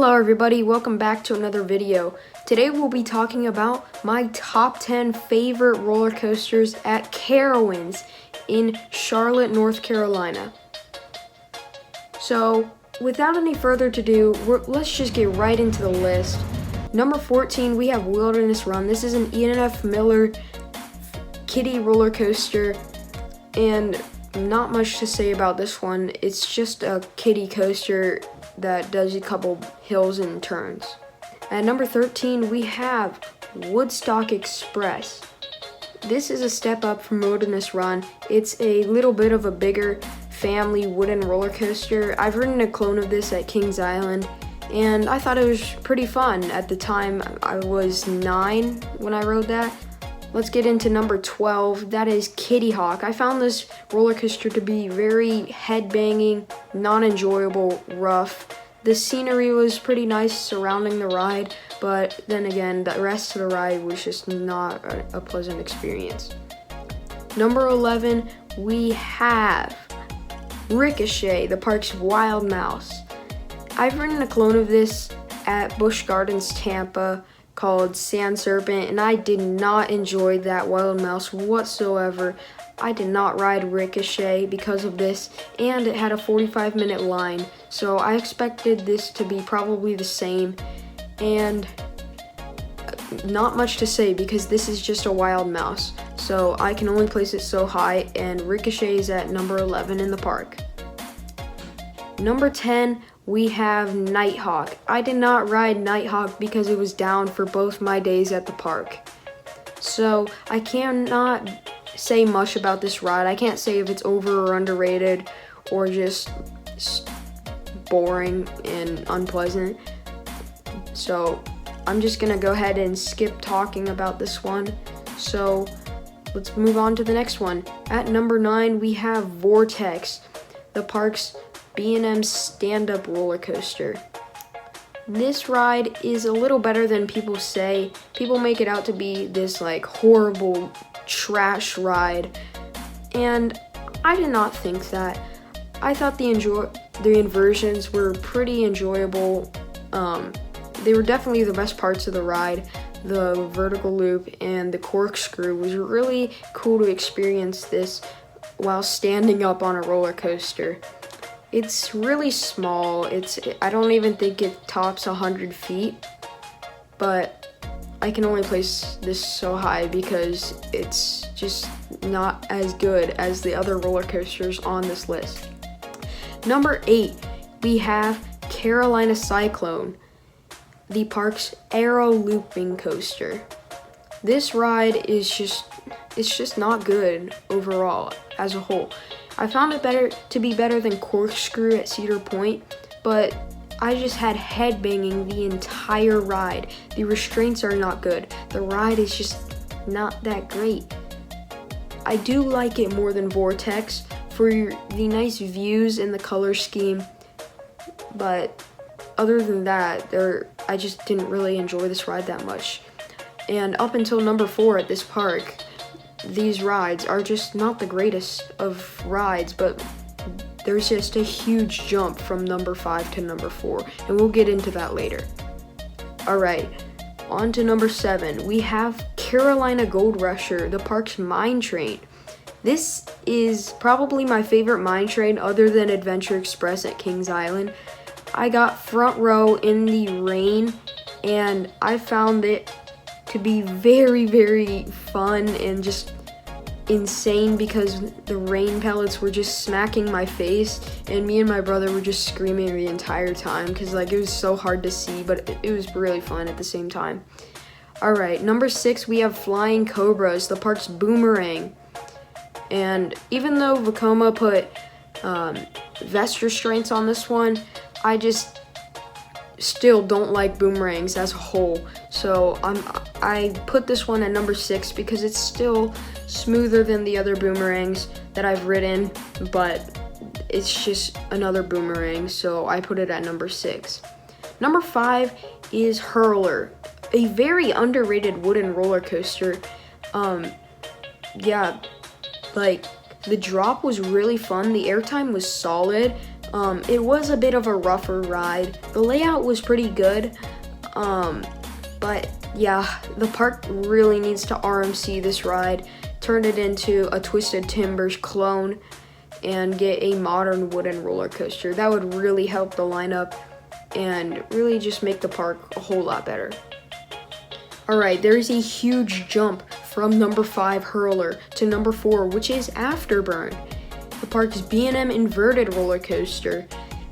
Hello everybody, welcome back to another video. Today we'll be talking about my top 10 favorite roller coasters at Carowinds in Charlotte, North Carolina. So without any further ado, let's just get right into the list. Number 14, we have Wilderness Run. This is an E&F Miller kiddie roller coaster, and not much to say about this one. It's just a kiddie coaster that does a couple hills and turns. At number 13, we have Woodstock Express. This is a step up from Wilderness Run. It's a little bit of a bigger family wooden roller coaster. I've ridden a clone of this at Kings Island, and I thought it was pretty fun. At the time, I was 9 when I rode that. Let's get into number 12, that is Kitty Hawk. I found this roller coaster to be very head-banging, non-enjoyable, rough. The scenery was pretty nice surrounding the ride, but then again, the rest of the ride was just not a pleasant experience. Number 11, we have Ricochet, the park's Wild Mouse. I've ridden a clone of this at Busch Gardens, Tampa, called Sand Serpent, and I did not enjoy that Wild Mouse whatsoever. I did not ride Ricochet because of this, and it had a 45-minute line, so I expected this to be probably the same, and not much to say because this is just a Wild Mouse, so I can only place it so high, and Ricochet is at number 11 in the park. Number 10, we have Nighthawk. I did not ride Nighthawk because it was down for both my days at the park. So I cannot say much about this ride. I can't say if it's over or underrated or just boring and unpleasant. So I'm just gonna go ahead and skip talking about this one. So let's move on to the next one. At number 9, we have Vortex, the park's B&M stand-up roller coaster. This ride is a little better than people say. People make it out to be this like horrible trash ride, and I did not think that. I thought the inversions were pretty enjoyable. They were definitely the best parts of the ride. The vertical loop and the corkscrew was really cool to experience this while standing up on a roller coaster. It's really small. I don't even think it tops 100 feet, but I can only place this so high because it's just not as good as the other roller coasters on this list. Number 8, we have Carolina Cyclone, the park's aero looping coaster. This ride is just not good overall as a whole. I found it to be better than Corkscrew at Cedar Point, but I just had head banging the entire ride. The restraints are not good. The ride is just not that great. I do like it more than Vortex for the nice views and the color scheme, but other than that, I just didn't really enjoy this ride that much. And up until number 4 at this park, these rides are just not the greatest of rides, but there's just a huge jump from number 5 to number 4, and we'll get into that later. Alright, on to number 7. We have Carolina Goldrusher, the park's mine train. This is probably my favorite mine train other than Adventure Express at Kings Island. I got front row in the rain, and I found it to be very, very fun and just insane because the rain pellets were just smacking my face, and me and my brother were just screaming the entire time because like it was so hard to see, but it was really fun at the same time. Alright, number 6, we have Flying Cobras, the park's boomerang. And even though Vekoma put vest restraints on this one, I just still don't like boomerangs as a whole, so I put this one at number 6 because it's still smoother than the other boomerangs that I've ridden, but it's just another boomerang, so I put it at number 6. Number 5 is Hurler, a very underrated wooden roller coaster. Yeah, like the drop was really fun. The airtime was solid. It was a bit of a rougher ride. The layout was pretty good, but yeah, the park really needs to RMC this ride, turn it into a Twisted Timbers clone, and get a modern wooden roller coaster. That would really help the lineup and really just make the park a whole lot better. Alright, there's a huge jump from number 5 Hurler to number 4, which is Afterburn, the park's B&M inverted roller coaster.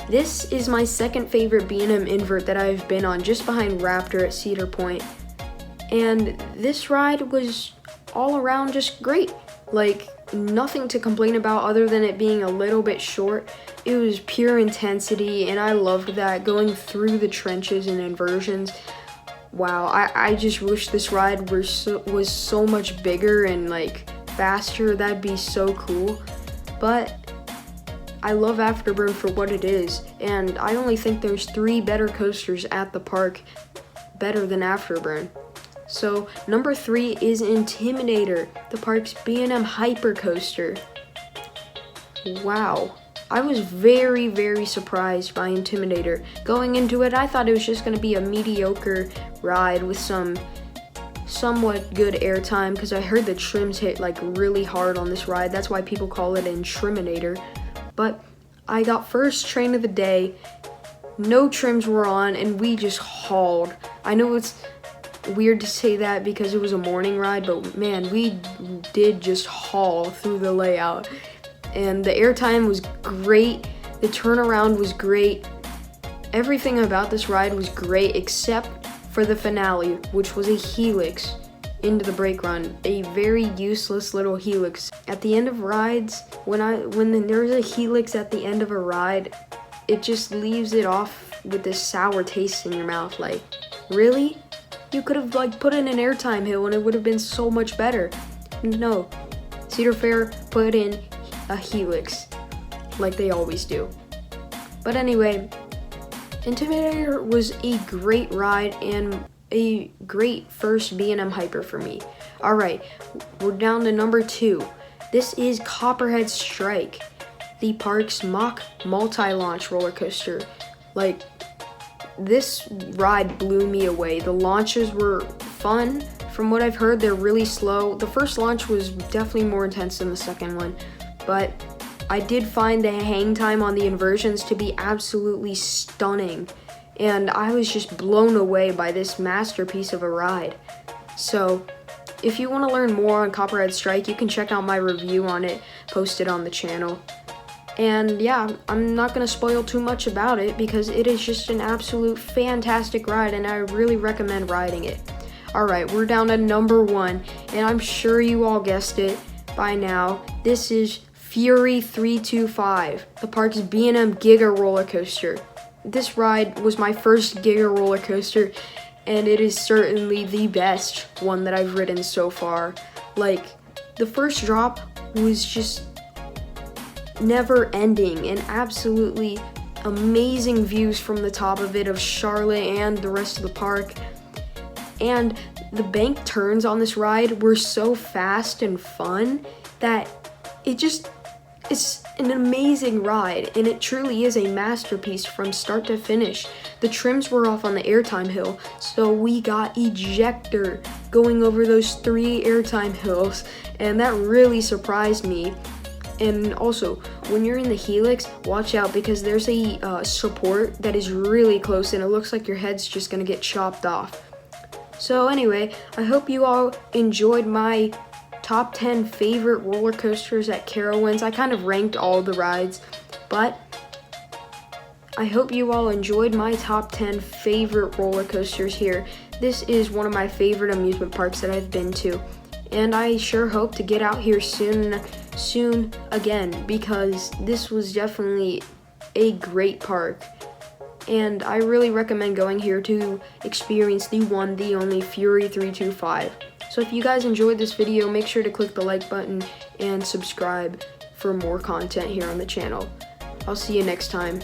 This is my second favorite B&M invert that I've been on, just behind Raptor at Cedar Point. And this ride was all around just great. Like, nothing to complain about other than it being a little bit short. It was pure intensity, and I loved that, going through the trenches and inversions. Wow, I just wish this ride was so much bigger and like faster. That'd be so cool. But I love Afterburn for what it is, and I only think there's 3 better coasters at the park better than Afterburn. So number 3 is Intimidator, the park's B&M hyper coaster. Wow, I was very, very surprised by Intimidator. Going into it, I thought it was just going to be a mediocre ride with some somewhat good airtime, because I heard the trims hit like really hard on this ride. That's why people call it Intimidator. But I got first train of the day, no trims were on, and we just hauled. I know it's weird to say that because it was a morning ride, but man, we did just haul through the layout. And the airtime was great, the turnaround was great, everything about this ride was great except for the finale, which was a helix into the brake run, a very useless little helix. At the end of rides, when there's a helix at the end of a ride, it just leaves it off with this sour taste in your mouth. Like, really? You could have like put in an airtime hill and it would have been so much better. No, Cedar Fair put in a helix like they always do. But anyway, Intimidator was a great ride and a great first B&M hyper for me. Alright, we're down to number 2. This is Copperhead Strike, the park's mock multi-launch roller coaster. Like, this ride blew me away. The launches were fun. From what I've heard, they're really slow. The first launch was definitely more intense than the second one, but I did find the hang time on the inversions to be absolutely stunning, and I was just blown away by this masterpiece of a ride. So if you want to learn more on Copperhead Strike, you can check out my review on it posted on the channel. And yeah, I'm not going to spoil too much about it because it is just an absolute fantastic ride and I really recommend riding it. Alright, we're down to number 1, and I'm sure you all guessed it by now. This is Fury 325, the park's B&M Giga roller coaster. This ride was my first Giga roller coaster, and it is certainly the best one that I've ridden so far. Like, the first drop was just never ending and absolutely amazing views from the top of it of Charlotte and the rest of the park. And the bank turns on this ride were so fast and fun that it's an amazing ride, and it truly is a masterpiece from start to finish. The trims were off on the airtime hill, so we got ejector going over those 3 airtime hills, and that really surprised me. And also, when you're in the helix, watch out because there's a support that is really close and it looks like your head's just gonna get chopped off. So anyway, I hope you all enjoyed my top 10 favorite roller coasters at Carowinds. I kind of ranked all the rides, but I hope you all enjoyed my top 10 favorite roller coasters here. This is one of my favorite amusement parks that I've been to, and I sure hope to get out here soon again because this was definitely a great park. And I really recommend going here to experience the one, the only Fury 325. So if you guys enjoyed this video, make sure to click the like button and subscribe for more content here on the channel. I'll see you next time.